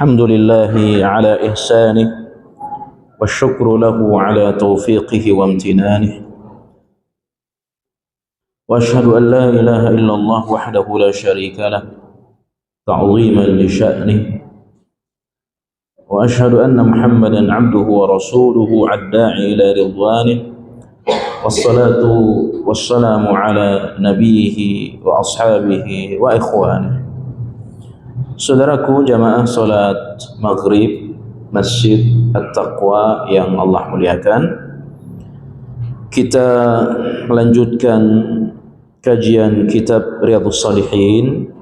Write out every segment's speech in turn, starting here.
الحمد لله على إحسانه والشكر له على توفيقه وامتنانه وأشهد أن لا إله إلا الله وحده لا شريك له تعظيما لشأنه وأشهد أن محمدا عبده ورسوله الداعي إلى رضوانه والصلاة والسلام على نبيه وأصحابه وإخوانه. Saudaraku jamaah salat maghrib Masjid At-Taqwa yang Allah muliakan, kita melanjutkan kajian kitab Riyadhus Shalihin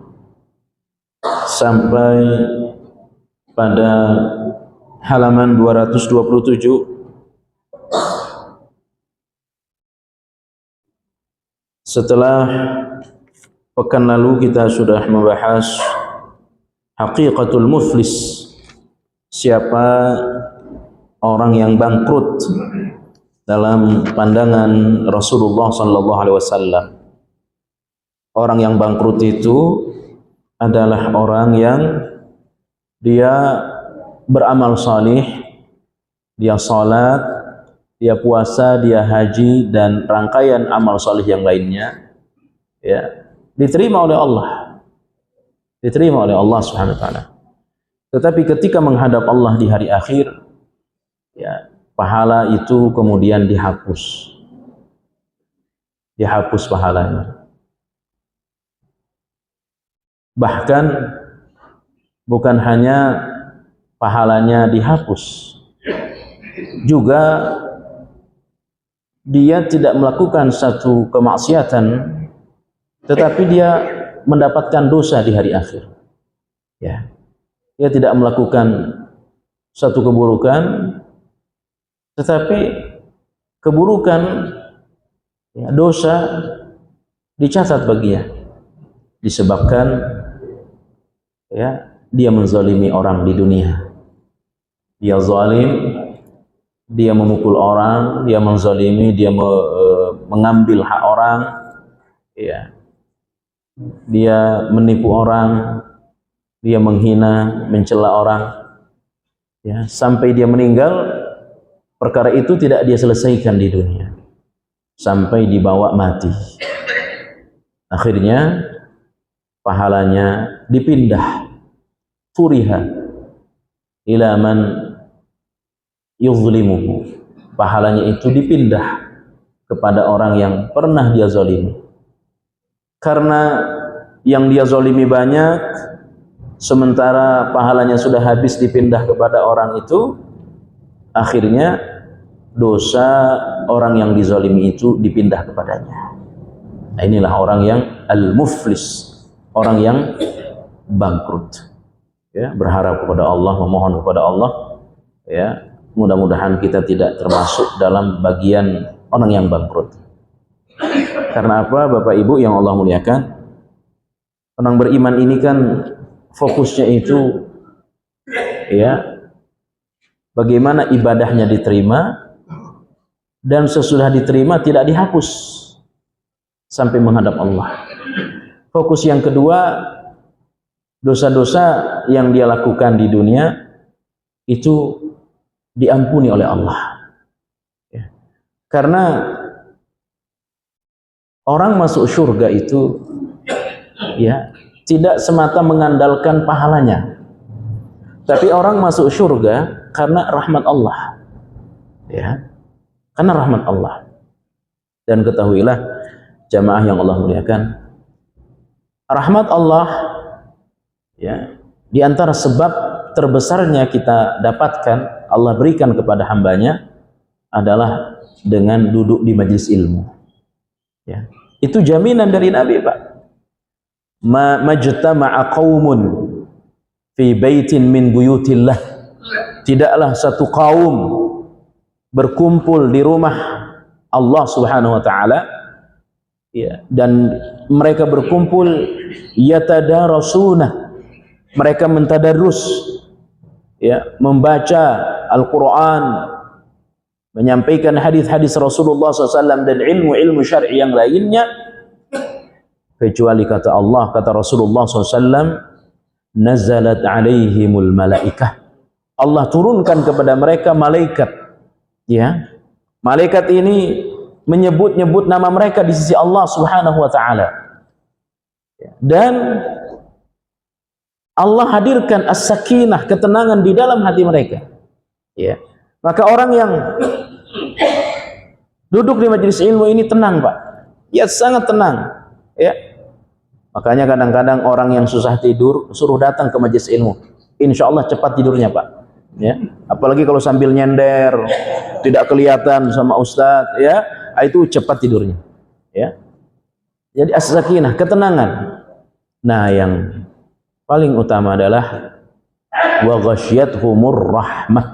sampai pada halaman 227. Setelah pekan lalu kita sudah membahas haqiqatul muflis, siapa orang yang bangkrut dalam pandangan Rasulullah sallallahu alaihi wasallam. Orang yang bangkrut itu adalah orang yang dia beramal salih, dia salat, dia puasa, dia haji dan rangkaian amal salih yang lainnya, ya, diterima oleh Allah. Diterima oleh Allah Subhanahu wa taala. Tetapi ketika menghadap Allah di hari akhir, ya, pahala itu kemudian dihapus. Dihapus pahalanya. Bahkan bukan hanya pahalanya dihapus, juga dia tidak melakukan satu kemaksiatan, tetapi dia mendapatkan dosa di hari akhir. Ya, dia tidak melakukan satu keburukan, tetapi keburukan, ya, dosa dicatat baginya, disebabkan, ya, dia menzalimi orang di dunia. Dia zalim, dia memukul orang, dia menzalimi, dia mengambil hak orang, ya. Dia menipu orang, dia menghina, mencela orang, ya, sampai dia meninggal. Perkara itu tidak dia selesaikan di dunia sampai dibawa mati. Akhirnya pahalanya dipindah, furiha ila man yuzlimuhu. Pahalanya itu dipindah kepada orang yang pernah dia zalimi. Karena yang dia zalimi banyak, sementara pahalanya sudah habis dipindah kepada orang itu, akhirnya dosa orang yang dizalimi itu dipindah kepadanya. Nah, inilah orang yang al-muflis, orang yang bangkrut. Ya, berharap kepada Allah, memohon kepada Allah, ya, mudah-mudahan kita tidak termasuk dalam bagian orang yang bangkrut. Karena apa, Bapak Ibu yang Allah muliakan? Orang beriman ini kan fokusnya itu, ya, bagaimana ibadahnya diterima, dan sesudah diterima tidak dihapus sampai menghadap Allah. Fokus yang kedua, dosa-dosa yang dia lakukan di dunia itu diampuni oleh Allah. Ya. Karena orang masuk surga itu, ya, tidak semata mengandalkan pahalanya, tapi orang masuk surga karena rahmat Allah, ya, karena rahmat Allah. Dan ketahuilah jamaah yang Allah muliakan, rahmat Allah, ya, di antara sebab terbesarnya kita dapatkan, Allah berikan kepada hambanya adalah dengan duduk di majelis ilmu. Ya, itu jaminan dari Nabi, Pak. Majtama'a qaumun fi baitin min buyutillah. Tidaklah satu kaum berkumpul di rumah Allah Subhanahu wa taala, ya, dan mereka berkumpul yatadarasuna, mereka mentadarus, ya, membaca Al-Qur'an, menyampaikan hadis-hadis Rasulullah SAW dan ilmu-ilmu syar'i yang lainnya, kecuali kata Allah, kata Rasulullah SAW, nazalat alaihimul malaikah. Allah turunkan kepada mereka malaikat. Ya. Malaikat ini menyebut-nyebut nama mereka di sisi Allah Subhanahu wa taala. Dan Allah hadirkan as-sakinah, ketenangan di dalam hati mereka. Ya. Maka orang yang duduk di majelis ilmu ini tenang, Pak. Ya, sangat tenang. Ya. Makanya kadang-kadang orang yang susah tidur suruh datang ke majelis ilmu. Insya Allah cepat tidurnya, Pak. Ya. Apalagi kalau sambil nyender, tidak kelihatan sama ustadz, ya, itu cepat tidurnya. Ya. Jadi as-sakinah, ketenangan. Nah, yang paling utama adalah wa ghasyiyatuhumur rahmah.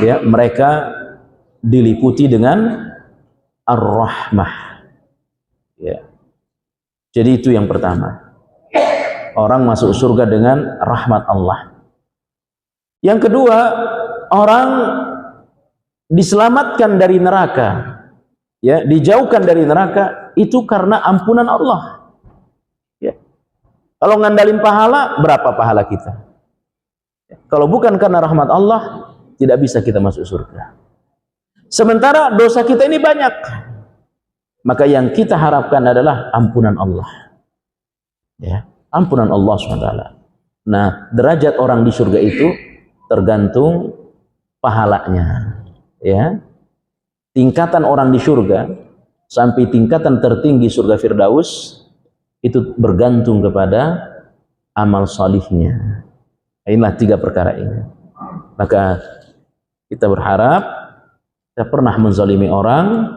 Ya, mereka diliputi dengan ar-rahmah. Ya. Jadi itu yang pertama. Orang masuk surga dengan rahmat Allah. Yang kedua, orang diselamatkan dari neraka. Ya, dijauhkan dari neraka itu karena ampunan Allah. Ya. Kalau ngandalin pahala, berapa pahala kita? Ya. Kalau bukan karena rahmat Allah, tidak bisa kita masuk surga. Sementara dosa kita ini banyak. Maka yang kita harapkan adalah ampunan Allah. Ya, ampunan Allah SWT. Nah, derajat orang di surga itu tergantung pahalanya. Ya. Tingkatan orang di surga sampai tingkatan tertinggi surga Firdaus itu bergantung kepada amal salihnya. Inilah 3 perkara ini. Maka kita berharap kita pernah menzalimi orang,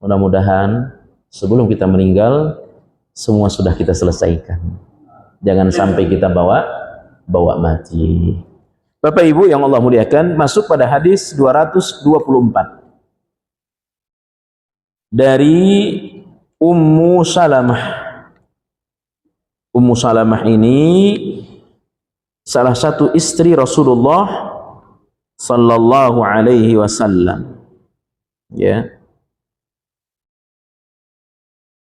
mudah-mudahan sebelum kita meninggal semua sudah kita selesaikan. Jangan sampai kita bawa mati. Bapak Ibu yang Allah muliakan, masuk pada hadis 224 dari Ummu Salamah. Ummu Salamah ini salah satu istri Rasulullah sallallahu alaihi wasallam. Ya.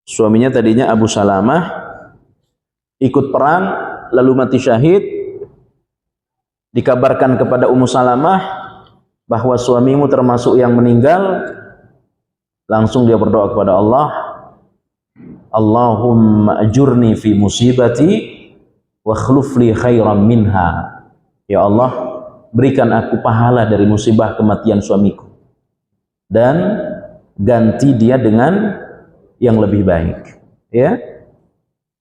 Suaminya tadinya Abu Salamah, ikut perang lalu mati syahid. Dikabarkan kepada Ummu Salamah bahwa suamimu termasuk yang meninggal. Langsung dia berdoa kepada Allah, Allahumma ajurni fi musibati wa khluf li khairan minha. Ya Allah, berikan aku pahala dari musibah kematian suamiku dan ganti dia dengan yang lebih baik. Ya.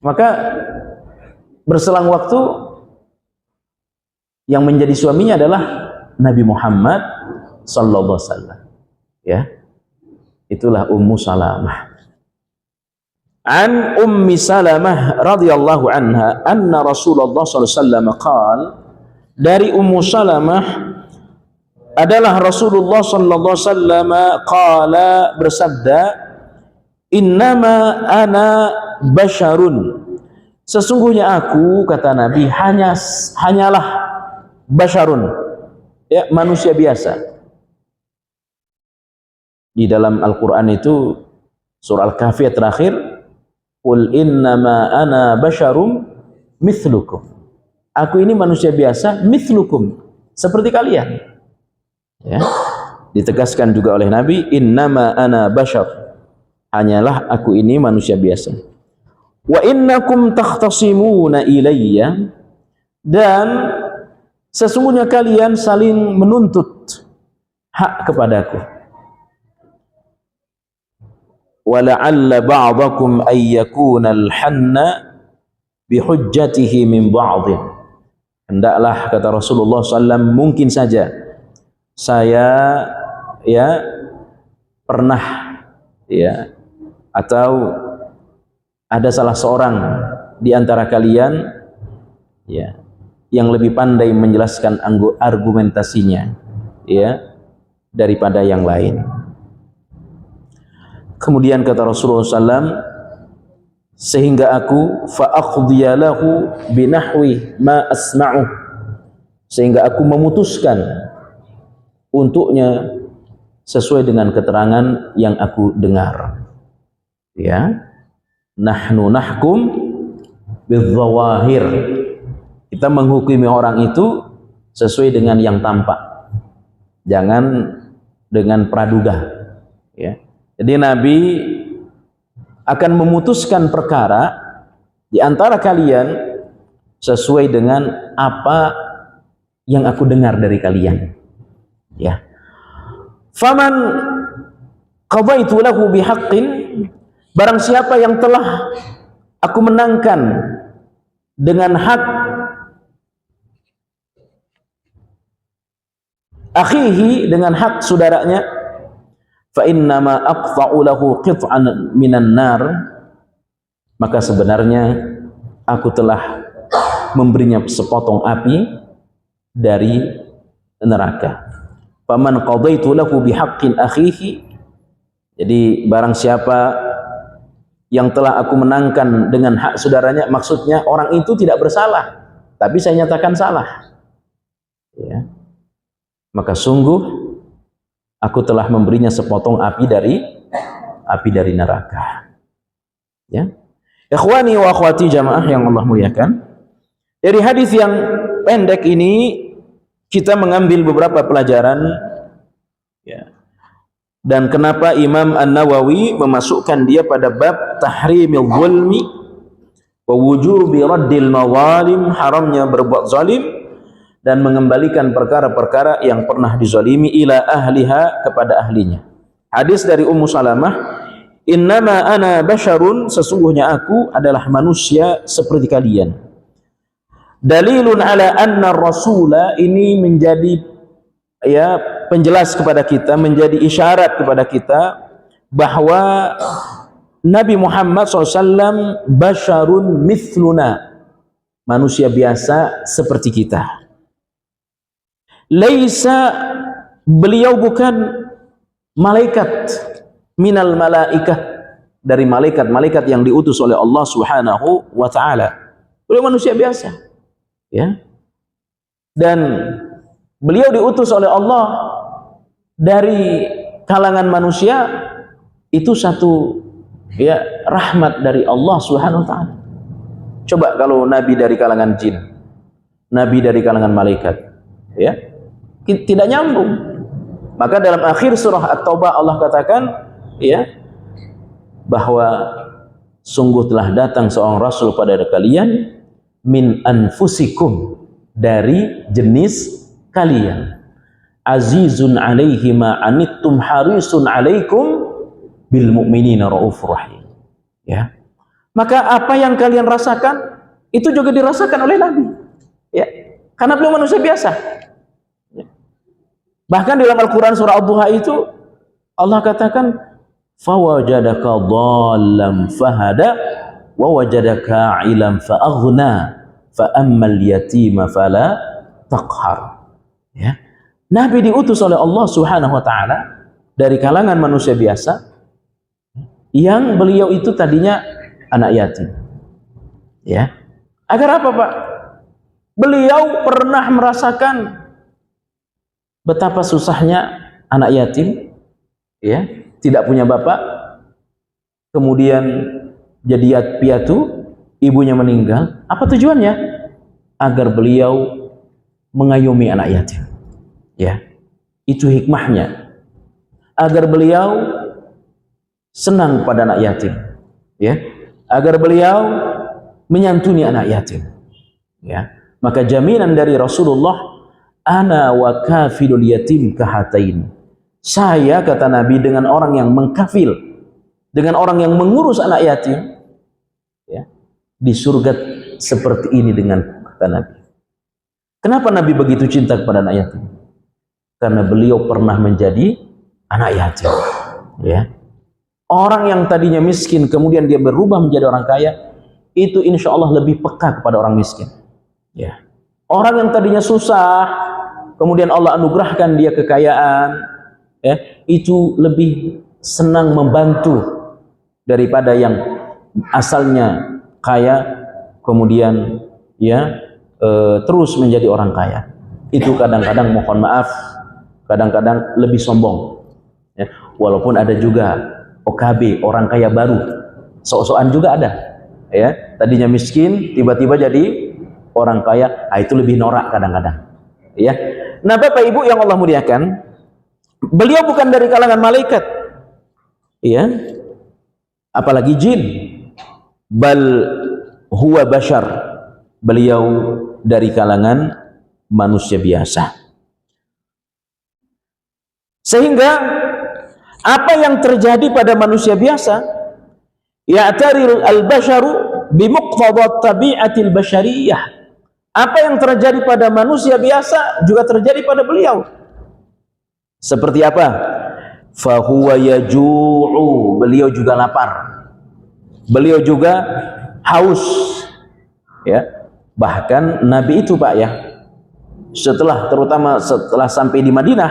Maka berselang waktu yang menjadi suaminya adalah Nabi Muhammad sallallahu alaihi wasallam. Ya. Itulah Ummu Salamah. An Ummi Salamah radhiyallahu anha anna Rasulullah sallallahu alaihi wasallam qala, dari Ummu Salamah adalah Rasulullah sallallahu alaihi wasallam qala, bersabda, innama ana basyarun, sesungguhnya aku, kata Nabi, hanyalah basyarun, ya, manusia biasa. Di dalam Al-Quran itu surah Al-Kahfi terakhir, qul innama ana basyarum mithlukum, aku ini manusia biasa, mithlukum, seperti kalian. Ya. Ditegaskan juga oleh Nabi, innama ana basyar, hanyalah aku ini manusia biasa. Wa innakum takhtasimuna ilayya, dan sesungguhnya kalian saling menuntut hak kepadaku. Wa la'alla ba'dakum ay yakuna al-hanna bihujjatihi min ba'dhin, hendaklah, kata Rasulullah SAW, mungkin saja saya, ya, pernah, ya, atau ada salah seorang di antara kalian, ya, yang lebih pandai menjelaskan argumentasinya, ya, daripada yang lain. Kemudian kata Rasulullah SAW, sehingga aku fa'aqdiya lahu binahwi ma asma'u, sehingga aku memutuskan untuknya sesuai dengan keterangan yang aku dengar. Ya, nahnu nahkum bidzawahir, Kita menghukumi orang itu sesuai dengan yang tampak, jangan dengan praduga, ya. Jadi Nabi akan memutuskan perkara di antara kalian sesuai dengan apa yang aku dengar dari kalian, ya. Faman qadaitu lahu bihaqqin, barang siapa yang telah aku menangkan dengan hak akhihi, dengan hak saudaranya, fa innama aqta'u lahu qit'an minan nar, maka sebenarnya aku telah memberinya sepotong api dari neraka. Faman qadaitu lahu bihaqqin akhihi, jadi barang siapa yang telah aku menangkan dengan hak saudaranya, maksudnya orang itu tidak bersalah tapi saya nyatakan salah, ya, maka sungguh aku telah memberinya sepotong api dari neraka. Ya, ikhwani wa akhwati jamaah yang Allah muliakan, dari hadis yang pendek ini kita mengambil beberapa pelajaran, ya. Dan kenapa Imam An-Nawawi memasukkan dia pada bab tahrimil zulmi wa wujubi raddil mawalim, haramnya berbuat zalim dan mengembalikan perkara-perkara yang pernah dizalimi ila ahliha, kepada ahlinya. Hadis dari Ummu Salamah, innama ana basyarun, sesungguhnya aku adalah manusia seperti kalian. Dalilun ala anna rasula, ini menjadi, ya, penjelas kepada kita, menjadi isyarat kepada kita bahwa Nabi Muhammad SAW basyarun mithluna, manusia biasa seperti kita. Laisa, beliau bukan malaikat, minal malaikah, dari malaikat-malaikat yang diutus oleh Allah Subhanahu wa taala. Beliau manusia biasa, ya. Dan beliau diutus oleh Allah dari kalangan manusia, itu satu, ya, rahmat dari Allah Subhanahu wa taala. Coba kalau nabi dari kalangan jin, nabi dari kalangan malaikat, ya, tidak nyambung. Maka dalam akhir surah At-Taubah Allah katakan, ya, bahwa sungguh telah datang seorang rasul pada kalian min anfusikum, dari jenis kalian, azizun alaihi ma anittum harisun alaikum bil mu'minina raufur rahim, ya. Maka apa yang kalian rasakan itu juga dirasakan oleh Nabi, ya, karena beliau manusia biasa. Bahkan dalam Al-Quran surah Ad-Duha itu Allah katakan fawajadaka dhallam fahada wa wajadaka ilam fa'aghna fa ammal yatima fala taqhar, ya. Nabi diutus oleh Allah Subhanahu wa taala dari kalangan manusia biasa, yang beliau itu tadinya anak yatim, ya. Agar apa, Pak? Beliau pernah merasakan betapa susahnya anak yatim, ya, tidak punya bapak, kemudian jadi piatu, ibunya meninggal. Apa tujuannya? Agar beliau mengayomi anak yatim, ya. Itu hikmahnya, agar beliau senang pada anak yatim, ya, agar beliau menyantuni anak yatim, ya. Maka jaminan dari Rasulullah, ana wa kafilul yatim kahatain, saya, kata Nabi, dengan orang yang mengkafil, dengan orang yang mengurus anak yatim, ya, di surga seperti ini, dengan kata Nabi. Kenapa Nabi begitu cinta kepada anak yatim? Karena beliau pernah menjadi anak yatim, ya. Orang yang tadinya miskin kemudian dia berubah menjadi orang kaya, itu insya Allah lebih peka kepada orang miskin, ya. Orang yang tadinya susah kemudian Allah anugerahkan dia kekayaan, ya, itu lebih senang membantu daripada yang asalnya kaya kemudian, ya, terus menjadi orang kaya. Itu kadang-kadang, mohon maaf, kadang-kadang lebih sombong, ya. Walaupun ada juga OKB, orang kaya baru, sok-sokan juga ada, ya. Tadinya miskin tiba-tiba jadi orang kaya, itu lebih norak kadang-kadang. Ya. Nah, Bapak Ibu yang Allah muliakan, beliau bukan dari kalangan malaikat. Ya. Apalagi jin. Bal huwa bashar. Beliau dari kalangan manusia biasa. Sehingga apa yang terjadi pada manusia biasa, ya'taril al-basharu bimuqtadat tabi'atil bashariyah. Apa yang terjadi pada manusia biasa juga terjadi pada beliau. Seperti apa? Fahuwa yaju'u, beliau juga lapar. Beliau juga haus. Ya. Bahkan Nabi itu Pak ya, terutama setelah sampai di Madinah,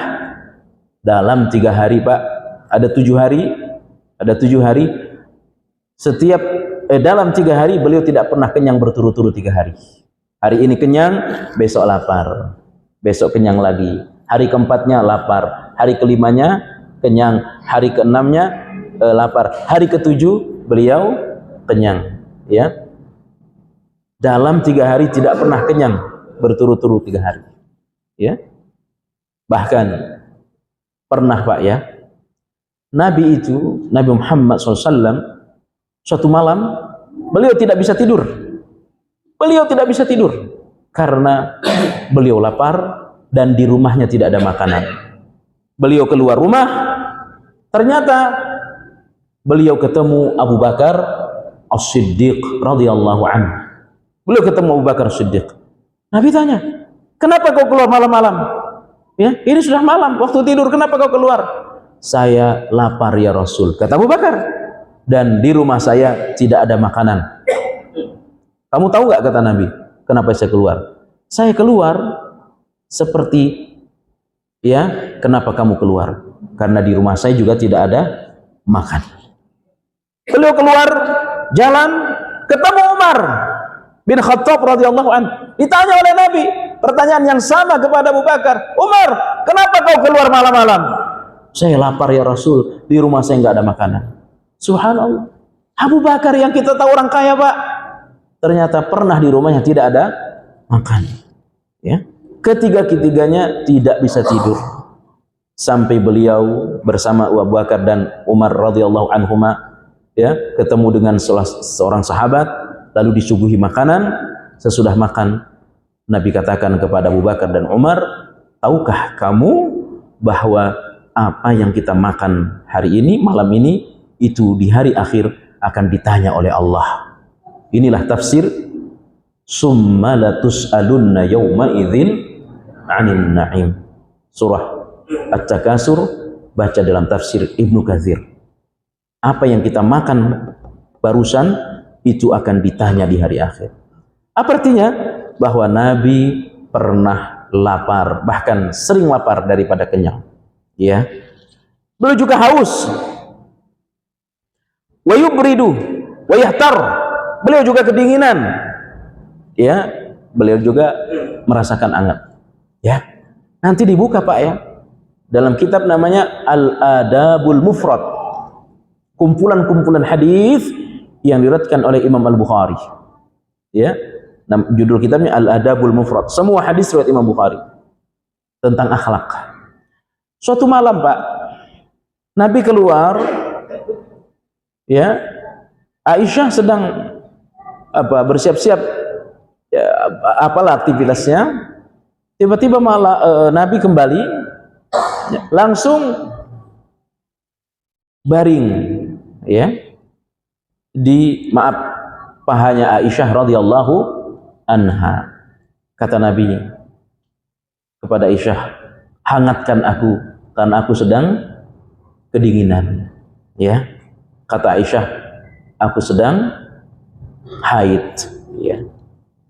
dalam 3 hari Pak, ada 7 hari, setiap dalam 3 hari beliau tidak pernah kenyang berturut-turut 3 hari. Hari ini kenyang, besok lapar, besok kenyang lagi, hari keempatnya lapar, hari kelimanya kenyang, hari keenamnya lapar, hari ketujuh beliau kenyang. Ya, dalam 3 hari tidak pernah kenyang berturut-turut 3 hari. Ya, bahkan pernah Pak ya, Nabi Muhammad SAW, suatu malam beliau tidak bisa tidur. Beliau tidak bisa tidur karena beliau lapar dan di rumahnya tidak ada makanan. Beliau keluar rumah, ternyata beliau ketemu Abu Bakar As-Siddiq radhiyallahu anhu. Beliau ketemu Abu Bakar As-Siddiq. Nabi tanya, "Kenapa kau keluar malam-malam? Ya, ini sudah malam, waktu tidur, kenapa kau keluar?" "Saya lapar ya Rasul," kata Abu Bakar, "dan di rumah saya tidak ada makanan." "Kamu tahu nggak," kata Nabi, "kenapa saya keluar?" "Saya keluar seperti, ya, kenapa kamu keluar? Karena di rumah saya juga tidak ada makan." Beliau keluar jalan, ketemu Umar bin Khattab radhiyallahu anhu. Ditanya oleh Nabi pertanyaan yang sama kepada Abu Bakar, "Umar, kenapa kau keluar malam-malam?" "Saya lapar ya Rasul, di rumah saya nggak ada makanan." Subhanallah, Abu Bakar yang kita tahu orang kaya Pak, ternyata pernah di rumahnya tidak ada makan. Ya, ketiga-ketiganya tidak bisa tidur sampai beliau bersama Abu Bakar dan Umar radhiyallahu anhuma, ya, ketemu dengan seorang sahabat, lalu disuguhi makanan. Sesudah makan, Nabi katakan kepada Abu Bakar dan Umar, "Tahukah kamu bahwa apa yang kita makan hari ini, malam ini, itu di hari akhir akan ditanya oleh Allah." Inilah tafsir summa latus'alunna yawma idzin 'anil na'im. Surah At-Takasur, baca dalam tafsir Ibnu Katsir. Apa yang kita makan barusan itu akan ditanya di hari akhir. Apa artinya? Bahwa Nabi pernah lapar, bahkan sering lapar daripada kenyang. Ya. Beliau juga haus. Wa yubridu wa yahtar. Beliau juga kedinginan. Ya, beliau juga merasakan anget. Ya. Nanti dibuka Pak ya. Dalam kitab namanya Al-Adabul Mufrad. Kumpulan-kumpulan hadis yang diriwayatkan oleh Imam Al-Bukhari. Ya. Judul kitabnya Al-Adabul Mufrad. Semua hadis riwayat Imam Bukhari tentang akhlak. Suatu malam Pak, Nabi keluar, ya, Aisyah sedang bersiap-siap, ya, apalah aktivitasnya. Tiba-tiba malah Nabi kembali, ya, langsung baring, ya, di pahanya Aisyah radhiyallahu anha. Kata Nabi kepada Aisyah, "Hangatkan aku karena aku sedang kedinginan." Ya, kata Aisyah, "Aku sedang haid." Ya,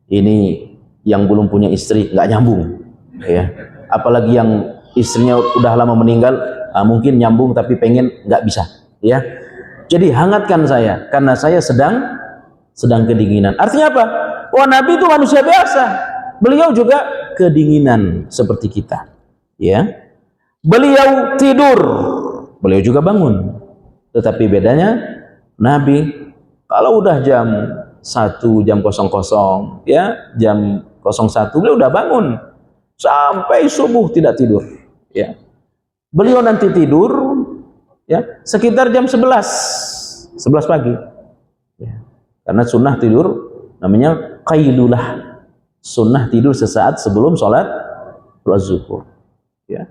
ini yang belum punya istri nggak nyambung. Ya, apalagi yang istrinya udah lama meninggal, mungkin nyambung tapi pengen nggak bisa. Ya, jadi hangatkan saya karena saya sedang kedinginan. Artinya apa? Wah, Nabi itu manusia biasa. Beliau juga kedinginan seperti kita. Ya. Beliau tidur, beliau juga bangun. Tetapi bedanya Nabi kalau udah jam 1, jam 00, ya, jam 01 beliau udah bangun sampai subuh tidak tidur, ya. Beliau nanti tidur, ya, sekitar jam 11 pagi, ya. Karena sunnah tidur namanya qailulah, sunnah tidur sesaat sebelum sholat zuhur, ya.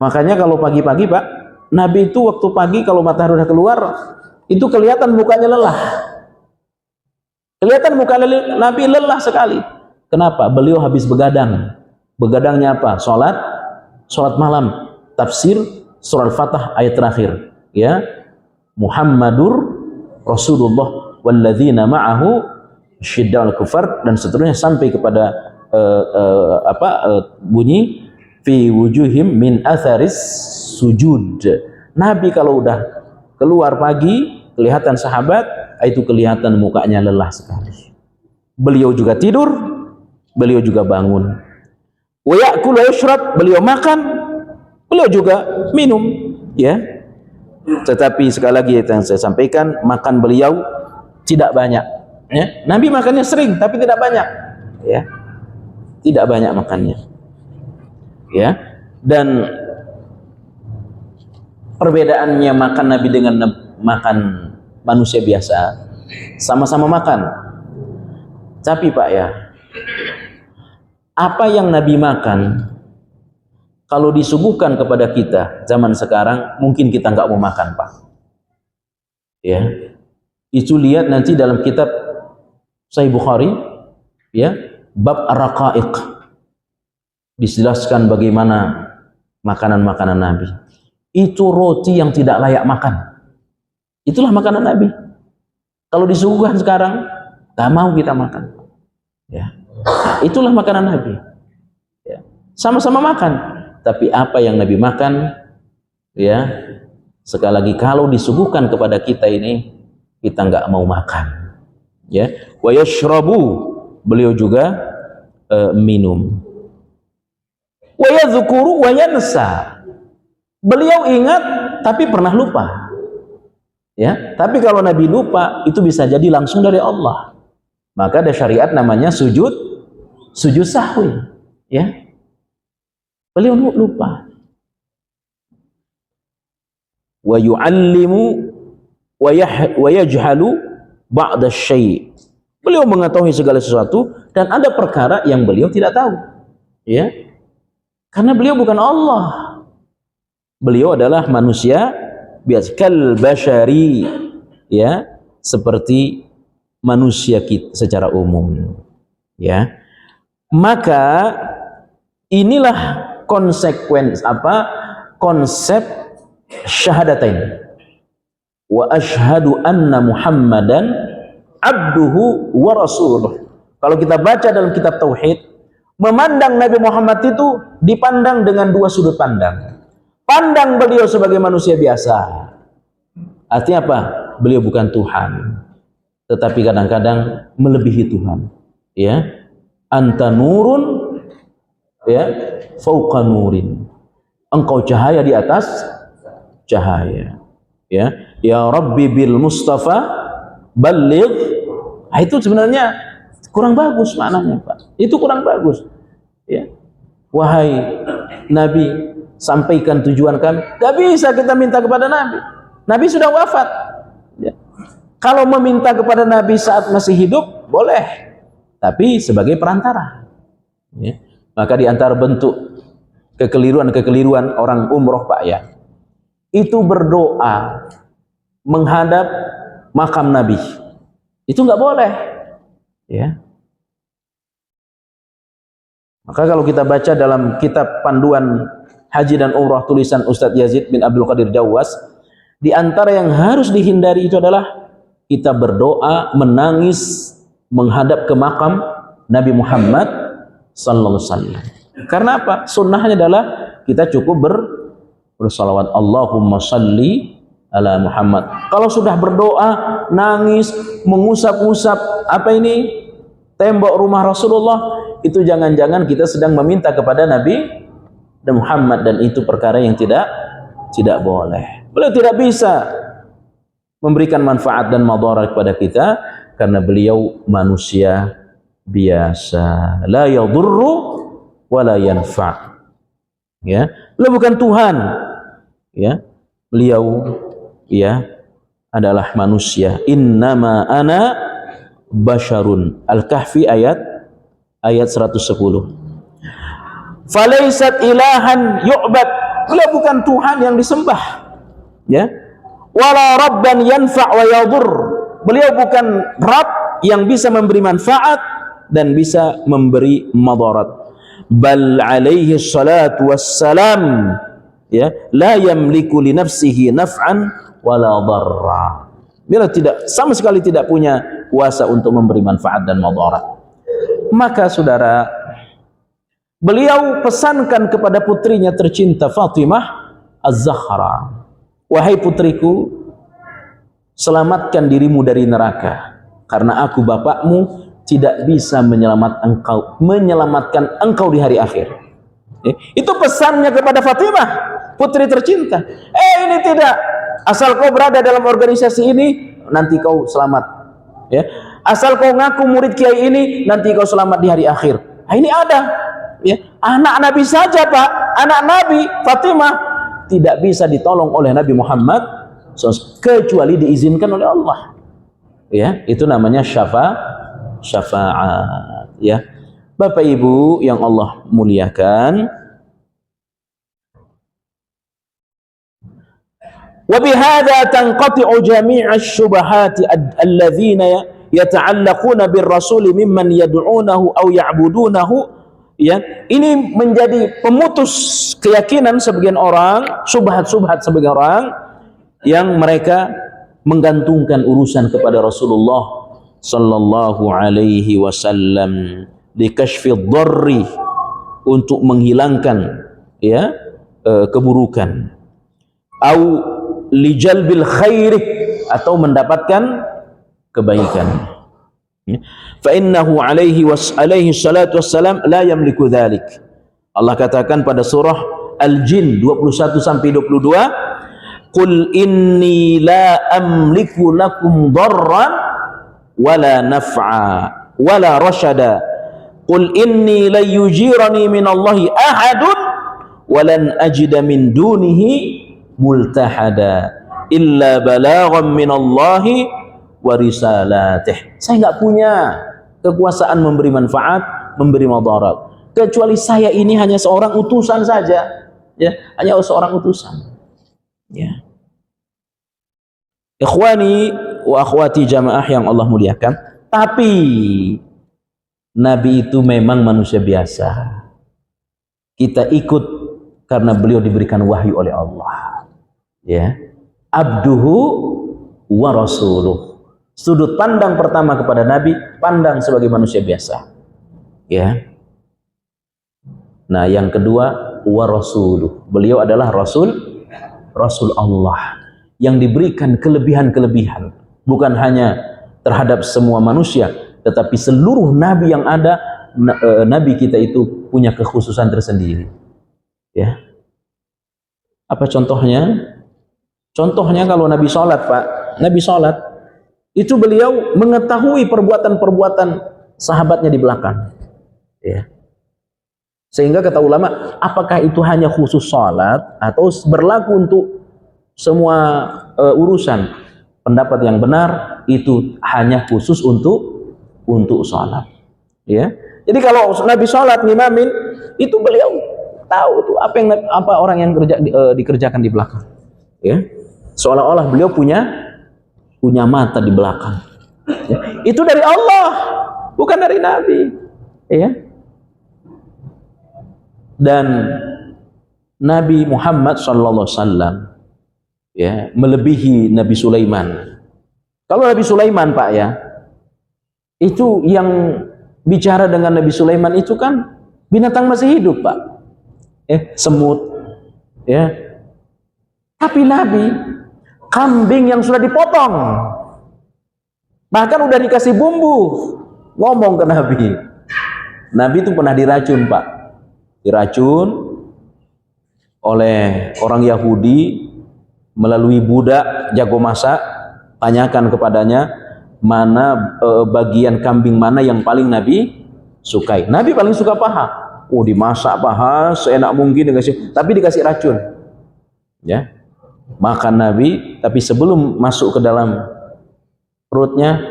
Makanya kalau pagi-pagi Pak, Nabi itu waktu pagi kalau matahari sudah keluar itu kelihatan mukanya lelah, kelihatan muka Nabi lelah sekali. Kenapa? Beliau habis begadang. Begadangnya apa? Sholat malam, tafsir surah Al-Fatah ayat terakhir, ya. Muhammadur Rasulullah walladzina ma'ahu syidda'ul kufar, dan seterusnya sampai kepada bunyi fi wujuhim min atharis sujud. Nabi kalau udah keluar pagi kelihatan sahabat itu kelihatan mukanya lelah sekali. Beliau juga tidur, beliau juga bangun. Wa ya'kul wa yashrab, beliau makan, beliau juga minum, ya. Tetapi sekali lagi yang saya sampaikan, makan beliau tidak banyak, ya. Nabi makannya sering tapi tidak banyak, ya. Tidak banyak makannya, ya. Dan perbedaannya makan Nabi dengan makan manusia biasa, sama-sama makan. Tapi Pak, ya, apa yang Nabi makan kalau disuguhkan kepada kita zaman sekarang mungkin kita nggak mau makan, Pak, ya. Itu lihat nanti dalam kitab Sahih Bukhari, ya, bab ar-raqaiq, dijelaskan bagaimana makanan-makanan Nabi. Itu roti yang tidak layak makan, itulah makanan Nabi. Kalau disuguhkan sekarang nggak mau kita makan, ya. Itulah makanan Nabi, ya. Sama-sama makan, tapi apa yang Nabi makan, ya, sekali lagi kalau disuguhkan kepada kita ini kita nggak mau makan, ya. Wa yashrabu, beliau juga minum. Wa yadhkuru wa yansa, beliau ingat tapi pernah lupa, ya. Tapi kalau Nabi lupa itu bisa jadi langsung dari Allah, maka ada syariat namanya sujud sahwi, ya. Beliau lupa. Wa yu'allimu wa yajhalu ba'da syai', beliau mengetahui segala sesuatu dan ada perkara yang beliau tidak tahu, ya. Karena beliau bukan Allah, beliau adalah manusia biasa, kal basyari, ya, seperti manusia kita secara umum, ya. Maka inilah konsep syahadatain, wa asyhadu anna Muhammadan abduhu wa rasuluh. Kalau kita baca dalam kitab tauhid, memandang Nabi Muhammad itu dipandang dengan dua sudut pandang. Pandang beliau sebagai manusia biasa, artinya apa? Beliau bukan Tuhan, tetapi kadang-kadang melebihi Tuhan, ya. Anta nurun, ya, fauqa nurin, engkau cahaya di atas cahaya, ya. Ya Rabbi bil Mustafa balligh, itu sebenarnya kurang bagus maknanya, Pak. Itu kurang bagus, ya. Wahai Nabi, sampaikan tujuan kami. Gak bisa kita minta kepada Nabi, Nabi sudah wafat, ya. Kalau meminta kepada Nabi saat masih hidup boleh, tapi sebagai perantara, ya. Maka di antara bentuk kekeliruan orang umroh, Pak, ya, itu berdoa menghadap makam Nabi, itu nggak boleh, ya. Maka kalau kita baca dalam kitab panduan haji dan umrah tulisan Ustadz Yazid bin Abdul Qadir Jawas, di antara yang harus dihindari itu adalah kita berdoa menangis menghadap ke makam Nabi Muhammad sallallahu alaihi wasallam. Karena apa? Sunnahnya adalah kita cukup bersalawat, Allahumma salli ala Muhammad. Kalau sudah berdoa, nangis, mengusap-usap apa ini tembok rumah Rasulullah, itu jangan-jangan kita sedang meminta kepada Nabi Muhammad, dan itu perkara yang tidak boleh. Beliau tidak bisa memberikan manfaat dan madarat kepada kita karena beliau manusia biasa, la yadurru wa la yanfa'. Ya, beliau bukan Tuhan. Ya, beliau ya adalah manusia. Innama ana basyarun. Al-Kahfi ayat 110. Falaisat ilahan yu'bad. Beliau bukan Tuhan yang disembah. Ya. Wala rabban yanfa' wa yadur. Beliau bukan Rabb yang bisa memberi manfaat dan bisa memberi madarat. Bal alaihi salatu wassalam, ya, la yamliku li nafsihi naf'an wala dharra. Beliau sama sekali tidak punya kuasa untuk memberi manfaat dan madarat. Maka saudara, beliau pesankan kepada putrinya tercinta Fatimah Az-Zahra, wahai putriku, selamatkan dirimu dari neraka, karena aku bapakmu tidak bisa menyelamatkan engkau di hari akhir. Itu pesannya kepada Fatimah, putri tercinta. Ini tidak, asal kau berada dalam organisasi ini, nanti kau selamat. Ya, asal kau ngaku murid kiai ini, nanti kau selamat di hari akhir. Ini ada. Ya, anak Nabi saja Pak, anak Nabi Fatimah tidak bisa ditolong oleh Nabi Muhammad kecuali diizinkan oleh Allah. Ya, itu namanya syafaat. Ya, Bapak Ibu yang Allah muliakan. Wa bihadza tanqati'u jami'asy syubahati alladzina yata'allaquna bir-rasul mimman yad'unahu aw ya'budunahu. Ya, ini menjadi pemutus keyakinan sebagian orang, subhat-subhat sebagian orang yang mereka menggantungkan urusan kepada Rasulullah sallallahu alaihi wasallam di kashfid dharri, untuk menghilangkan ya keburukan, au lijalbil khairi, atau mendapatkan kebaikan. Fa innahu alaihi salatu wassalam la yamliku dzalik. Allah katakan pada surah Al-Jin 21 sampai 22, qul inni la amliku lakum dharran wala naf'a wala rashada, qul inni la yujirani minallahi ahadun walan ajida min dunihi multahada illa balaghan minallahi wa risalatih. Saya nggak punya kekuasaan memberi manfaat, memberi madarat, kecuali saya ini hanya seorang utusan saja. Ya, hanya seorang utusan. Ya. Ikhwani wa akhwati jamaah yang Allah muliakan, tapi Nabi itu memang manusia biasa. Kita ikut karena beliau diberikan wahyu oleh Allah. Ya. Abduhu wa rasuluh. Sudut pandang pertama kepada Nabi, pandang sebagai manusia biasa. Ya. Nah, yang kedua, wa rasuluh. Beliau adalah Rasul Allah yang diberikan kelebihan-kelebihan, bukan hanya terhadap semua manusia, tetapi seluruh nabi yang ada, nabi kita itu punya kekhususan tersendiri. Ya. Apa contohnya? Contohnya kalau Nabi sholat, Pak, Nabi sholat, itu beliau mengetahui perbuatan-perbuatan sahabatnya di belakang. Ya. Sehingga kata ulama, apakah itu hanya khusus sholat atau berlaku untuk semua urusan? Pendapat yang benar itu hanya khusus untuk sholat. Ya. Jadi kalau Nabi sholat ngimamin, itu beliau tahu tuh apa orang yang dikerjakan di belakang. Ya. Seolah-olah beliau punya mata di belakang. Ya. Itu dari Allah, bukan dari Nabi. Ya. Dan Nabi Muhammad SAW ya melebihi Nabi Sulaiman. Kalau Nabi Sulaiman, Pak, ya, itu yang bicara dengan Nabi Sulaiman itu kan binatang masih hidup, Pak. Semut. Ya. Tapi Nabi kambing yang sudah dipotong, bahkan udah dikasih bumbu, ngomong ke Nabi. Nabi itu pernah diracun, Pak, diracun oleh orang Yahudi melalui budak jago masak. Tanyakan kepadanya, mana bagian kambing mana yang paling Nabi sukai. Nabi paling suka paha. Oh, dimasak paha seenak mungkin tapi dikasih racun. Ya. Makan Nabi, tapi sebelum masuk ke dalam perutnya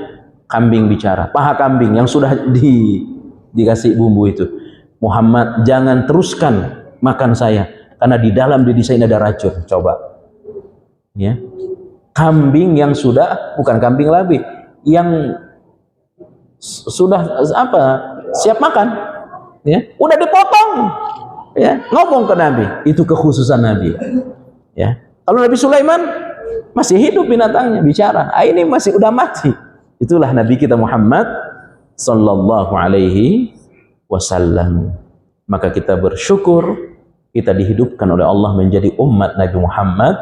kambing bicara. Paha kambing yang sudah dikasih bumbu itu. Muhammad, jangan teruskan makan saya karena di dalam diri saya ada racun. Coba. Ya. Kambing yang sudah bukan kambing lagi, yang sudah apa? Siap makan. Ya, udah dipotong. Ya, ngomong ke Nabi. Itu kekhususan Nabi. Ya. Kalau Nabi Sulaiman masih hidup binatangnya bicara. Ini masih udah mati. Itulah Nabi kita Muhammad sallallahu alaihi wasallam. Maka kita bersyukur kita dihidupkan oleh Allah menjadi umat Nabi Muhammad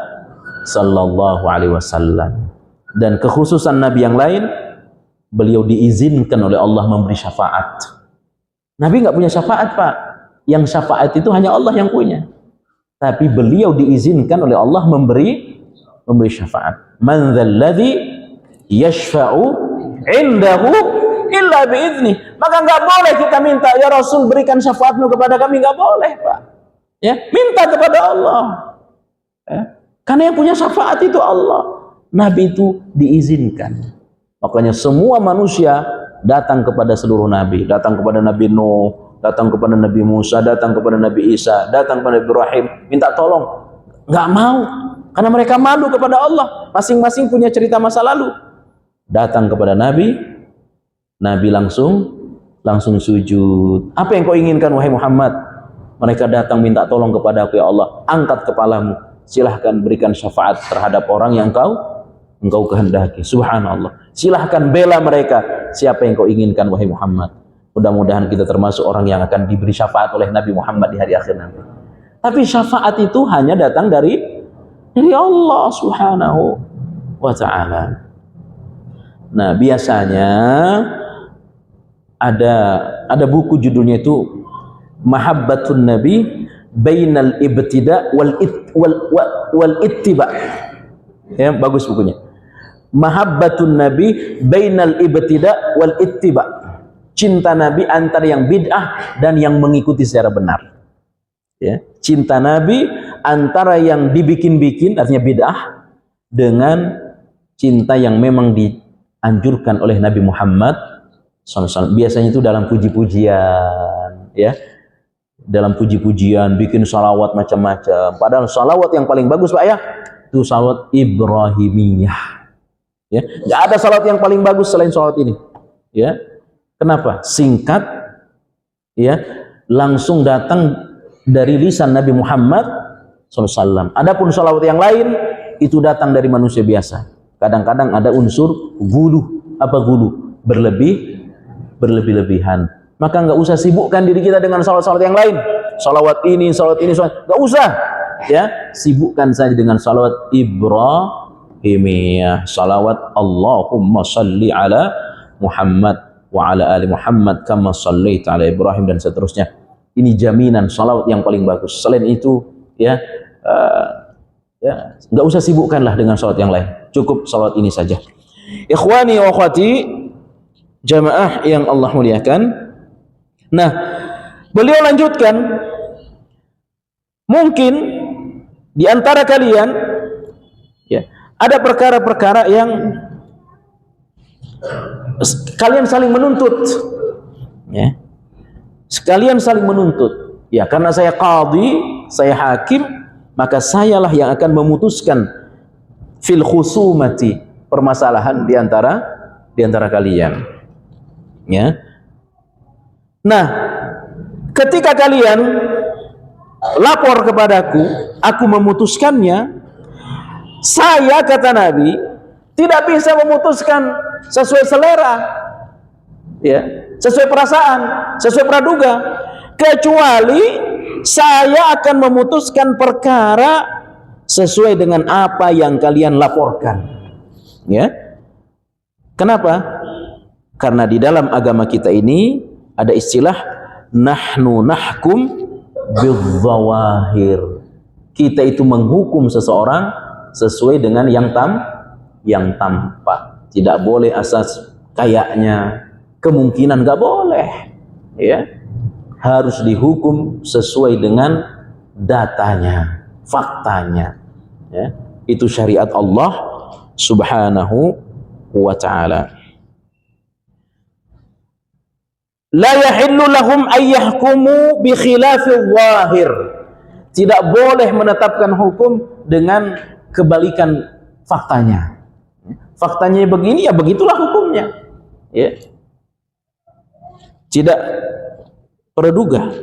sallallahu alaihi wasallam. Dan kekhususan Nabi yang lain, beliau diizinkan oleh Allah memberi syafaat. Nabi nggak punya syafaat, Pak. Yang syafaat itu hanya Allah yang punya. Tapi beliau diizinkan oleh Allah memberi syafaat. Man dzalladzi yashfa'u 'indahu illa bi'idznih. Maka nggak boleh kita minta, ya Rasul berikan syafaatmu kepada kami, nggak boleh, Pak. Ya, minta kepada Allah. Ya. Karena yang punya syafaat itu Allah. Nabi itu diizinkan. Makanya semua manusia datang kepada seluruh nabi, datang kepada Nabi Nuh, datang kepada Nabi Musa, datang kepada Nabi Isa, datang kepada Nabi Ibrahim, minta tolong. Nggak mau, karena mereka malu kepada Allah. Masing-masing punya cerita masa lalu. Datang kepada Nabi, Nabi langsung sujud. Apa yang kau inginkan wahai Muhammad? Mereka datang minta tolong kepada aku, ya Allah. Angkat kepalamu, silahkan berikan syafaat terhadap orang yang engkau kehendaki. Subhanallah. Silahkan bela mereka. Siapa yang kau inginkan wahai Muhammad? Mudah-mudahan kita termasuk orang yang akan diberi syafaat oleh Nabi Muhammad di hari akhir nanti. Tapi syafaat itu hanya datang dari Allah Subhanahu wa ta'ala. Nah, biasanya ada buku judulnya itu Mahabbatun Nabi Bainal Ibtida wal Ittiba. Ya, bagus bukunya. Mahabbatun Nabi Bainal Ibtida wal Ittiba. Cinta Nabi antara yang bid'ah dan yang mengikuti secara benar. Ya, cinta Nabi antara yang dibikin-bikin artinya bid'ah dengan cinta yang memang dianjurkan oleh Nabi Muhammad SAW. Biasanya itu dalam puji-pujian, ya, dalam puji-pujian bikin salawat macam-macam. Padahal salawat yang paling bagus, Pak, ya, itu salawat Ibrahimiyah. Ya, nggak ada salawat yang paling bagus selain salawat ini. Ya, kenapa? Singkat, ya, langsung datang dari lisan Nabi Muhammad SAW. Adapun salawat yang lain itu datang dari manusia biasa. Kadang-kadang ada unsur gulu, berlebih-lebihan. Maka nggak usah sibukkan diri kita dengan salawat-salawat yang lain. Salawat ini, nggak usah. Ya, sibukkan saja dengan salawat Ibrahimiyah. Salawat Allahumma salli ala Muhammad wa ala ali Muhammad kama sallaita ala Ibrahim dan seterusnya. Ini jaminan salawat yang paling bagus. Selain itu, ya, nggak usah sibukkanlah dengan salawat yang lain. Cukup salawat ini saja. Ikhwani wa akhwati, jamaah yang Allah muliakan. Nah, beliau lanjutkan, mungkin di antara kalian, ya, ada perkara-perkara yang kalian saling menuntut, ya, sekalian saling menuntut. Ya, karena saya qadhi, saya hakim, maka sayalah yang akan memutuskan fil khusumati, permasalahan di antara kalian. Ya. Nah, ketika kalian lapor kepadaku, aku memutuskannya, saya, kata Nabi, tidak bisa memutuskan sesuai selera, ya, sesuai perasaan, sesuai praduga, kecuali saya akan memutuskan perkara sesuai dengan apa yang kalian laporkan. Ya. Kenapa? Karena di dalam agama kita ini ada istilah nahnu nahkum bidzawahir. Kita itu menghukum seseorang sesuai dengan yang tampak. tidak boleh asas kayaknya, kemungkinan, nggak boleh, ya. Harus dihukum sesuai dengan datanya, faktanya, ya. Itu syariat Allah Subhanahu wa ta'ala. La yahillu lahum ay yahkumu bi khilafil zahir. Tidak boleh menetapkan hukum dengan kebalikan faktanya. Faktanya begini, ya begitulah hukumnya, ya. Tidak praduga,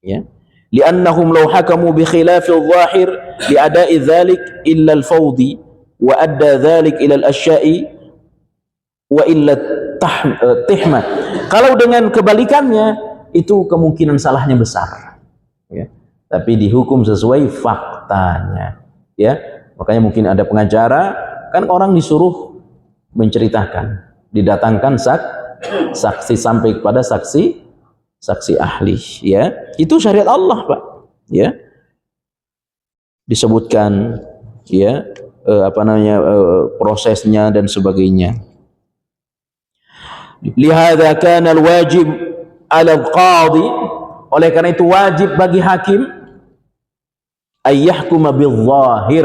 ya. Li'annahum law hakamu bi khilafil zahir li ada'i dzalik illa al-fawdi wa adda dzalik ila al-asya'i wa illa tihma. Kalau dengan kebalikannya, itu kemungkinan salahnya besar, ya. Tapi dihukum sesuai faktanya, ya. Makanya mungkin ada pengacara, kan orang disuruh menceritakan, didatangkan saksi sampai kepada saksi ahli, ya. Itu syariat Allah, Pak, ya. Disebutkan, ya, prosesnya dan sebagainya. Lihada kana al-wajib 'ala al-qadhi, oleh karena itu wajib bagi hakim ayyahkuma bil-zahir,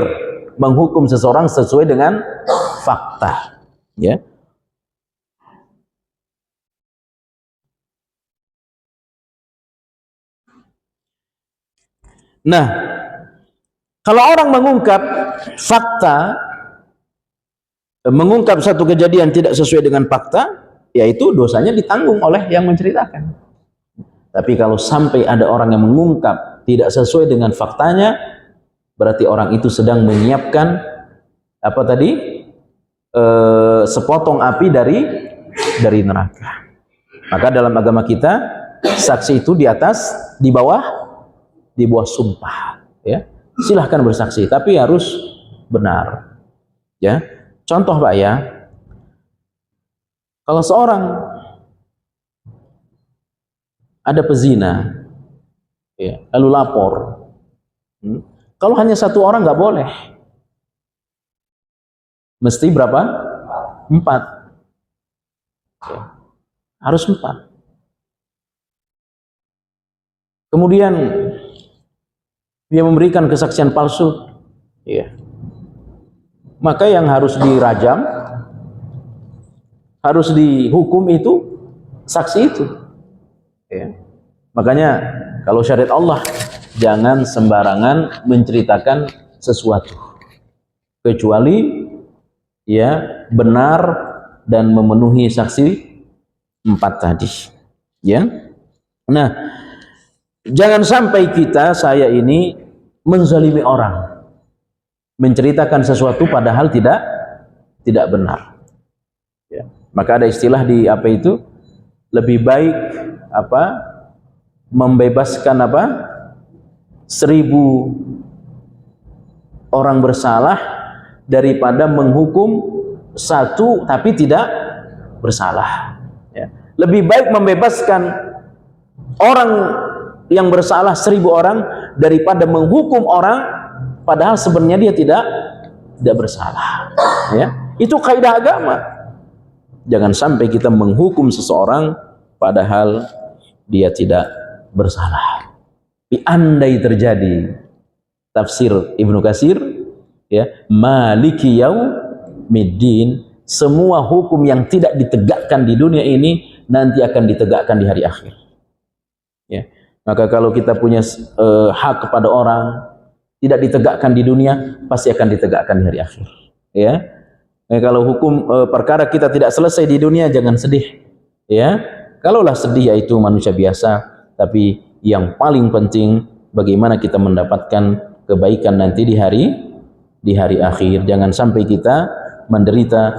menghukum seseorang sesuai dengan fakta, ya. Nah, kalau orang mengungkap fakta, mengungkap satu kejadian tidak sesuai dengan fakta, yaitu dosanya ditanggung oleh yang menceritakan. Tapi kalau sampai ada orang yang mengungkap tidak sesuai dengan faktanya, berarti orang itu sedang menyiapkan apa tadi? Sepotong api dari neraka. Maka dalam agama kita, saksi itu di atas, di bawah sumpah, ya. Silahkan bersaksi, tapi harus benar, ya. Contoh, Pak, ya. Kalau seorang ada pezina, ya, lalu lapor, kalau hanya satu orang nggak boleh, mesti berapa? 4, ya. Harus 4. Kemudian dia memberikan kesaksian palsu, ya. Maka yang harus dirajam, harus dihukum itu saksi itu, ya. Makanya kalau syariat Allah, jangan sembarangan menceritakan sesuatu kecuali, ya, benar dan memenuhi saksi 4 tadi, ya. Nah, jangan sampai saya ini menzalimi orang, menceritakan sesuatu padahal tidak benar, ya. Maka ada istilah di apa itu, lebih baik membebaskan 1000 orang bersalah daripada menghukum 1 tapi tidak bersalah, ya. Lebih baik membebaskan orang yang bersalah 1000 orang daripada menghukum orang padahal sebenarnya dia tidak bersalah, ya. Itu kaidah agama. Jangan sampai kita menghukum seseorang padahal dia tidak bersalah. Tapi andai terjadi, tafsir Ibnu Katsir, ya, maliki yaumiddin, semua hukum yang tidak ditegakkan di dunia ini nanti akan ditegakkan di hari akhir, ya. Maka kalau kita punya hak kepada orang tidak ditegakkan di dunia, pasti akan ditegakkan di hari akhir, ya. Kalau hukum perkara kita tidak selesai di dunia, jangan sedih, ya. Kalaulah sedih, yaitu manusia biasa, tapi yang paling penting bagaimana kita mendapatkan kebaikan nanti di hari akhir. Jangan sampai kita menderita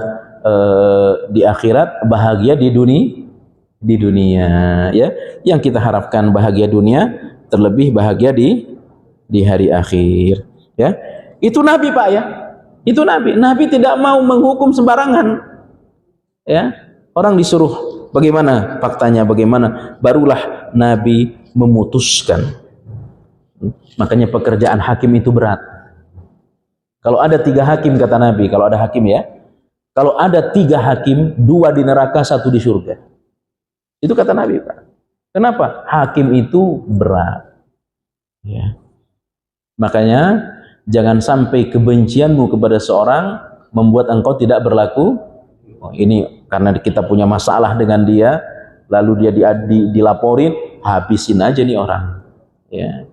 di akhirat, bahagia di dunia, ya. Yang kita harapkan bahagia dunia, terlebih bahagia di hari akhir, ya. Itu Nabi, Pak, ya. Itu Nabi tidak mau menghukum sembarangan, ya. Orang disuruh bagaimana faktanya, bagaimana, barulah Nabi memutuskan. Makanya pekerjaan hakim itu berat. Kalau ada 3 hakim, kata Nabi, kalau ada hakim, ya, Kalau ada 3 hakim, 2 di neraka, 1 di surga. Itu kata Nabi, Pak. Kenapa? Hakim itu berat. Ya. Makanya jangan sampai kebencianmu kepada seorang membuat engkau tidak berlaku. Oh, ini karena kita punya masalah dengan dia, lalu dia dilaporin, habisin aja nih orang. Ya.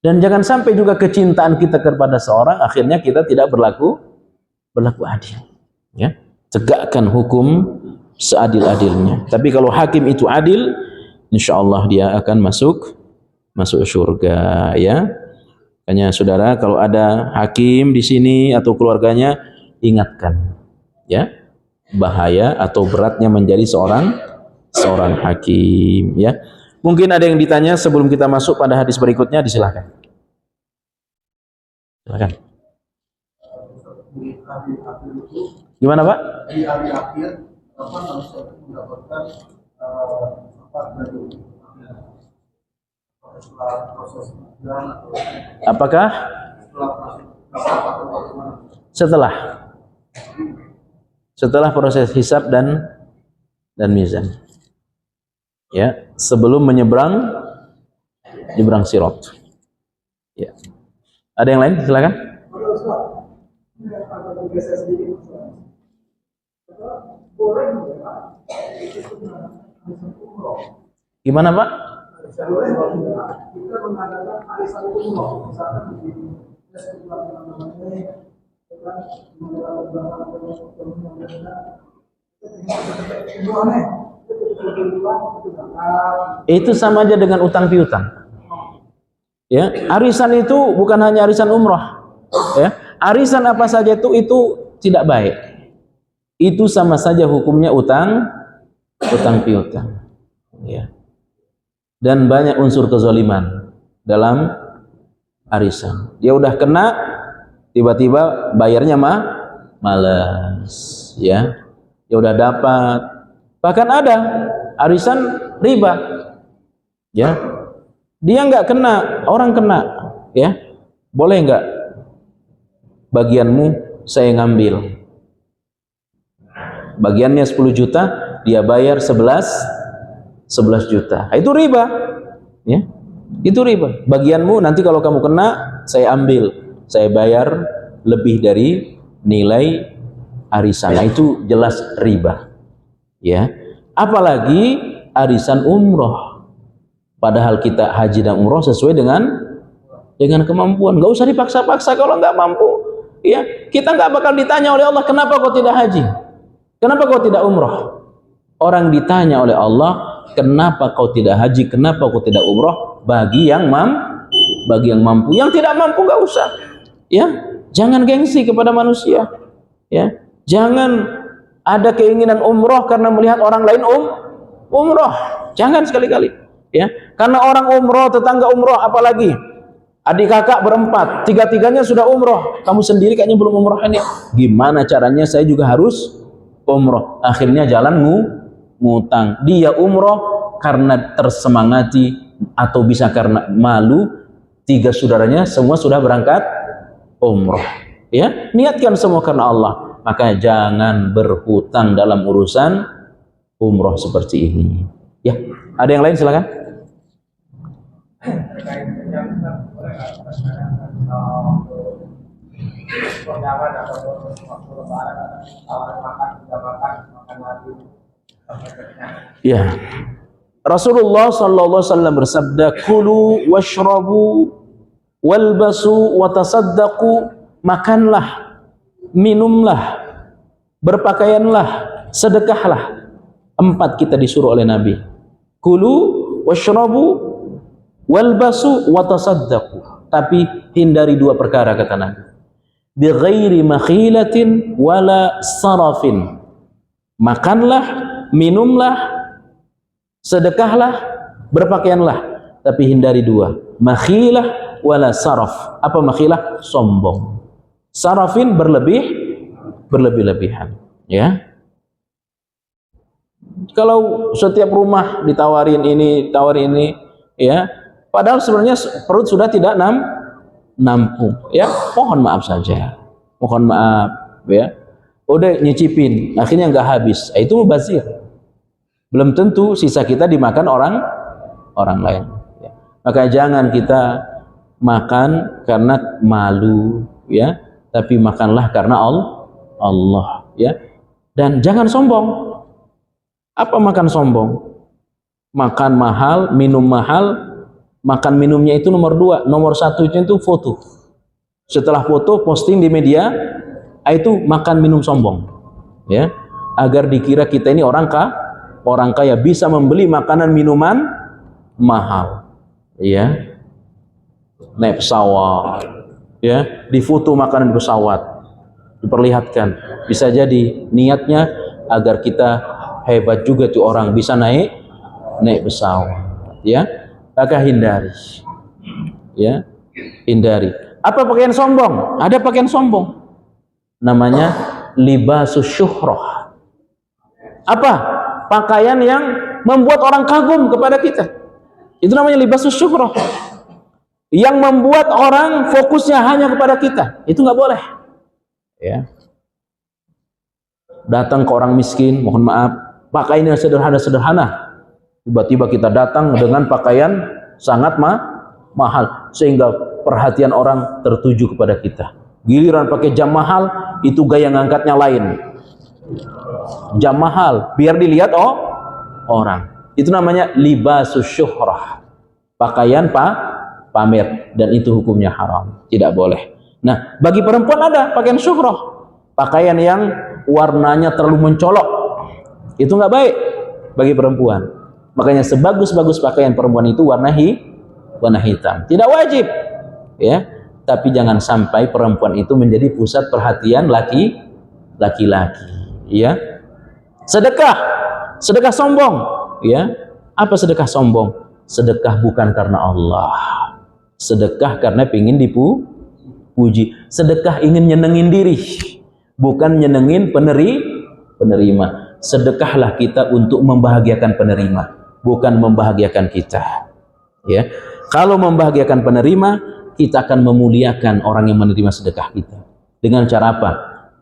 Dan jangan sampai juga kecintaan kita kepada seorang akhirnya kita tidak berlaku adil. Ya, tegakkan hukum seadil-adilnya. Tapi kalau hakim itu adil, insya Allah dia akan masuk surga. Ya, makanya saudara, kalau ada hakim di sini atau keluarganya, ingatkan, ya, bahaya atau beratnya menjadi seorang hakim. Ya, mungkin ada yang ditanya sebelum kita masuk pada hadis berikutnya, disilahkan. Silakan. Gimana, Pak? Di akhir apa manusia itu mendapatkan apakah setelah proses hisab dan mizan, ya, sebelum menyeberang sirat. Ya. Ada yang lain? Silakan. Gimana, Pak? Itu sama aja dengan utang piutang. Ya, arisan itu bukan hanya arisan umroh. Ya, arisan apa saja itu tidak baik. Itu sama saja hukumnya utang piutang. Ya. Dan banyak unsur kezaliman dalam arisan. Dia udah kena, tiba-tiba bayarnya malas, ya. Dia udah dapat. Bahkan ada arisan riba. Ya. Dia nggak kena, orang kena, ya. Boleh nggak bagianmu saya ngambil? Bagiannya 10 juta, dia bayar 11 juta. Itu riba, ya. Itu riba. Bagianmu nanti kalau kamu kena, saya ambil, saya bayar lebih dari nilai arisan. Nah, itu jelas riba, ya. Apalagi arisan umroh. Padahal kita haji dan umroh sesuai dengan kemampuan. Gak usah dipaksa-paksa kalau nggak mampu. Ya, kita nggak bakal ditanya oleh Allah, kenapa kau tidak haji? Kenapa kau tidak umroh? Orang ditanya oleh Allah, kenapa kau tidak haji? Kenapa kau tidak umroh? Bagi yang mampu. Yang tidak mampu nggak usah. Ya, jangan gengsi kepada manusia. Ya, jangan ada keinginan umroh karena melihat orang lain umroh. Jangan sekali-kali. Ya, karena orang umroh, tetangga umroh, apalagi adik kakak berempat, 3-tiganya sudah umroh, kamu sendiri kayaknya belum umroh ini. Gimana caranya saya juga harus umroh? Akhirnya jalan ngutang. Dia umroh karena tersemangati atau bisa karena malu. 3 saudaranya semua sudah berangkat umroh. Ya, niatkan semua karena Allah. Maka jangan berhutang dalam urusan umroh seperti ini. Ya, ada yang lain silakan. Ya, Rasulullah sallallahu alaihi wasallam bersabda, "Kulu washrabu walbasu watasaddaqu." Makanlah, minumlah, berpakaianlah, sedekahlah. 4 kita disuruh oleh Nabi. Kulu washrabu walbasu watasaddaqu. Tapi hindari 2 perkara kata Nabi. Bi ghairi makhilatin wala sarafin. Makanlah, minumlah, sedekahlah, berpakaianlah, tapi hindari 2. Makhilah wala saraf. Apa makhilah? Sombong. Sarafin berlebih-lebihan, ya. Kalau setiap rumah ditawarin ini, tawarin ini, ya, padahal sebenarnya perut sudah tidak nampung, ya. Mohon maaf saja, mohon maaf, ya. udah nyicipin, akhirnya nggak habis. Itu mubazir. Belum tentu sisa kita dimakan orang lain. Ya. Maka jangan kita makan karena malu, ya, tapi makanlah karena Allah, ya. Dan jangan sombong. Apa makan sombong? Makan mahal, minum mahal, makan minumnya itu nomor 2, nomor 1 itu foto. Setelah foto posting di media, itu makan minum sombong, ya, agar dikira kita ini orang kaya bisa membeli makanan minuman mahal, ya, naik pesawat, ya, difoto makanan di pesawat, diperlihatkan. Bisa jadi niatnya agar kita hebat juga tuh orang bisa naik pesawat, ya. Maka hindari, ya, hindari. Apa pakaian sombong? Ada pakaian sombong, namanya libasus syuhrah. Apa? Pakaian yang membuat orang kagum kepada kita. Itu namanya libasus syuhrah. Yang membuat orang fokusnya hanya kepada kita. Itu nggak boleh. Ya. Datang ke orang miskin, mohon maaf, pakaiannya sederhana-sederhana. Tiba-tiba kita datang dengan pakaian sangat mahal, sehingga perhatian orang tertuju kepada kita. Giliran pakai jam mahal, itu gaya ngangkatnya lain. Jam mahal, biar dilihat orang. Itu namanya libasus syuhrah. Pakaian pamer, dan itu hukumnya haram, tidak boleh. Nah, bagi perempuan ada pakaian syuhrah, pakaian yang warnanya terlalu mencolok. Itu nggak baik bagi perempuan. Makanya sebagus-bagus pakaian perempuan itu warna hitam. Tidak wajib, ya. Tapi jangan sampai perempuan itu menjadi pusat perhatian laki-laki, ya. Sedekah sombong, ya. Apa sedekah sombong? Sedekah bukan karena Allah. Sedekah karena ingin dipuji. Sedekah ingin nyenengin diri, bukan nyenengin penerima. Sedekahlah kita untuk membahagiakan penerima, bukan membahagiakan kita, ya. Kalau membahagiakan penerima, kita akan memuliakan orang yang menerima sedekah kita. Dengan cara apa?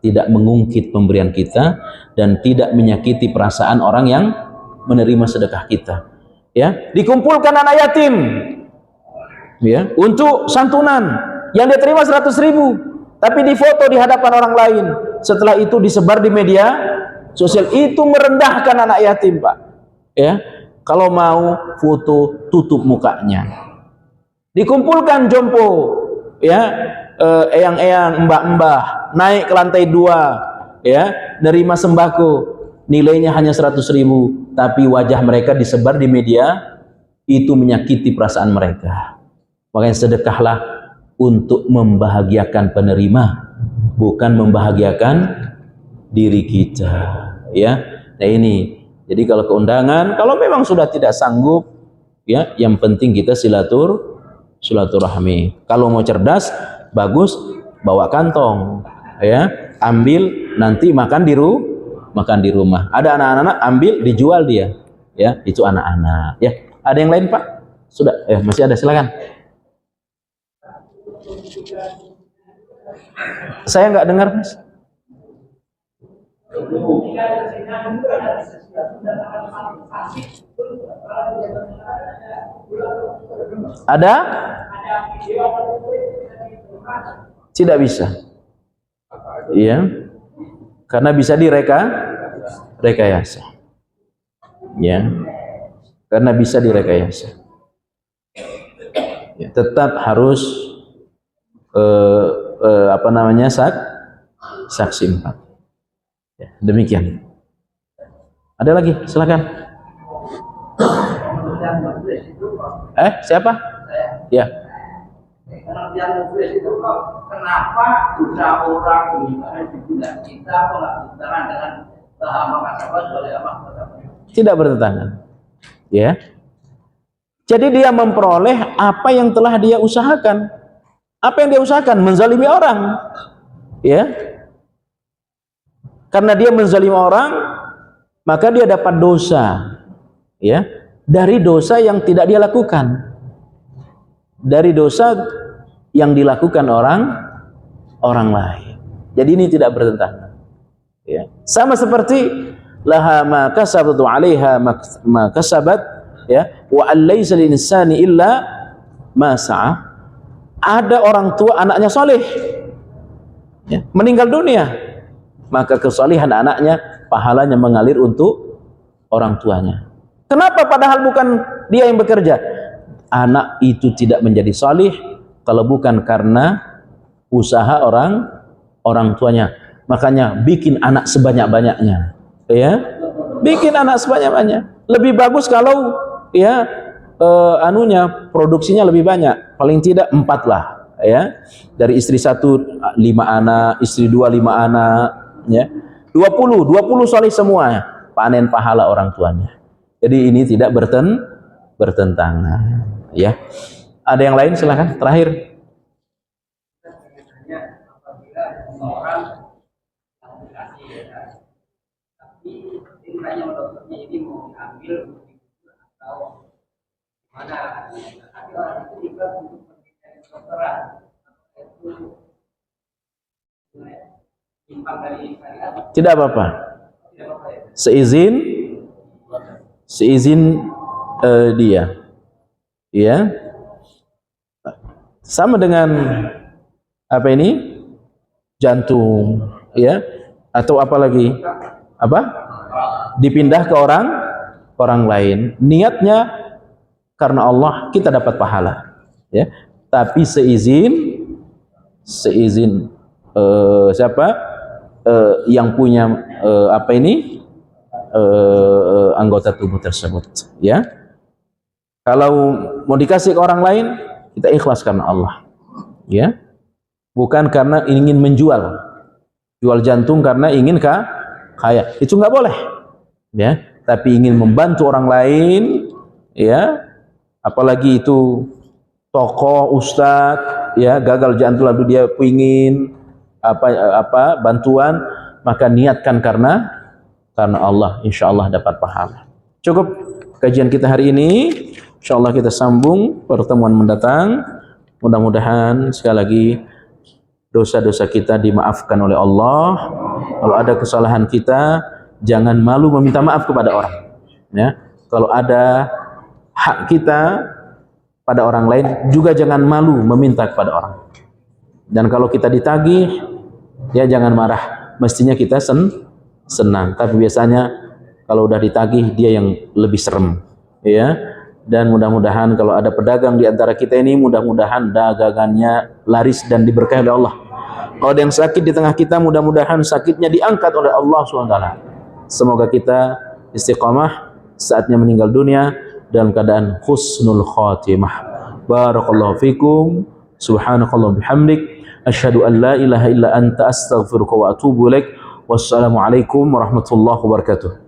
Tidak mengungkit pemberian kita dan tidak menyakiti perasaan orang yang menerima sedekah kita. Ya, dikumpulkan anak yatim, ya, untuk santunan yang dia terima 100.000, tapi difoto di hadapan orang lain. Setelah itu disebar di media sosial. Itu merendahkan anak yatim, Pak. Ya, kalau mau foto tutup mukanya. Dikumpulkan jompo, ya, eyang-eyang, mbah-mbah, naik ke lantai 2, ya, nerima sembako, nilainya hanya 100.000, tapi wajah mereka disebar di media. Itu menyakiti perasaan mereka. Makanya sedekahlah untuk membahagiakan penerima, bukan membahagiakan diri kita, ya. Nah ini, jadi kalau keundangan, kalau memang sudah tidak sanggup, ya, yang penting kita silaturahmi. Kalau mau cerdas, bagus, bawa kantong, ya, ambil, nanti makan di rumah. Ada anak-anak ambil, dijual dia, ya, itu anak-anak, ya. Ada yang lain, Pak? Sudah, masih ada, silakan. Saya nggak dengar, Mas. Ada? Tidak bisa. Iya. Karena bisa direkayasa. Ya. Karena bisa direkayasa. Ya, tetap harus saksi 4. Ya, demikian. Ada lagi? Silakan. Siapa? Ya. Kenapa dosa orang dengan kita bertentangan dengan bahasa masyarakat oleh Allah? Tidak bertentangan. Ya. Jadi dia memperoleh apa yang telah dia usahakan. Apa yang dia usahakan? Menzalimi orang. Ya. Karena dia menzalimi orang, maka dia dapat dosa. Ya. Dari dosa yang tidak dia lakukan. Dari dosa yang dilakukan orang lain. Jadi ini tidak bertentangan. Ya. Sama seperti laha ma kasabat wa 'alaiha ma kasabat, ya, wa allaysa lil insani illa ma sa'a. Ada orang tua anaknya soleh, ya, meninggal dunia, maka kesalihan anaknya pahalanya mengalir untuk orang tuanya. Kenapa? Padahal bukan dia yang bekerja. Anak itu tidak menjadi salih kalau bukan karena usaha orang tuanya. Makanya bikin anak sebanyak-banyaknya, ya, bikin anak sebanyak-banyak. Lebih bagus kalau, ya, produksinya lebih banyak, paling tidak 4 lah, ya. Dari istri 1 5 anak, istri 2 5 anak, ya. 20 salih semuanya, panen pahala orang tuanya. Jadi ini tidak bertentangan, ya. Ada yang lain, silahkan terakhir. Apabila orang yang dikasih, ya, tapi tanya dokternya ini mau diambil atau mana, tapi orang itu juga untuk pendidikan kedokteran itu timpang dari syariat. Tidak apa-apa. Tidak apa-apa, ya. Seizin dia, ya, sama dengan apa ini, jantung, ya, atau apa lagi, apa, dipindah ke orang lain, niatnya karena Allah, kita dapat pahala, ya. Tapi seizin siapa yang punya apa ini, anggota tubuh tersebut, ya. Kalau mau dikasih ke orang lain, kita ikhlas karena Allah, ya, bukan karena ingin jual jantung karena ingin kaya, itu nggak boleh, ya. Tapi ingin membantu orang lain, ya, apalagi itu tokoh, ustadz, ya, gagal jantung lalu dia ingin apa bantuan, maka niatkan karena Allah, insya Allah dapat pahala. Cukup kajian kita hari ini, insya Allah kita sambung pertemuan mendatang. Mudah-mudahan sekali lagi dosa-dosa kita dimaafkan oleh Allah. Kalau ada kesalahan kita, jangan malu meminta maaf kepada orang, ya. Kalau ada hak kita pada orang lain, juga jangan malu meminta kepada orang. Dan kalau kita ditagih, ya jangan marah, mestinya kita senang, tapi biasanya kalau udah ditagih dia yang lebih serem, ya. Dan mudah-mudahan kalau ada pedagang di antara kita ini, mudah-mudahan dagangannya laris dan diberkahi oleh Allah. Kalau ada yang sakit di tengah kita, mudah-mudahan sakitnya diangkat oleh Allah SWT. Semoga kita istiqamah saatnya meninggal dunia dalam keadaan husnul khatimah. Barakallahu fikum, subhanakallah bihamdik, asyhadu an la ilaha illa anta astaghfiruka wa atubu ilaik. Wassalamualaikum warahmatullahi wabarakatuh.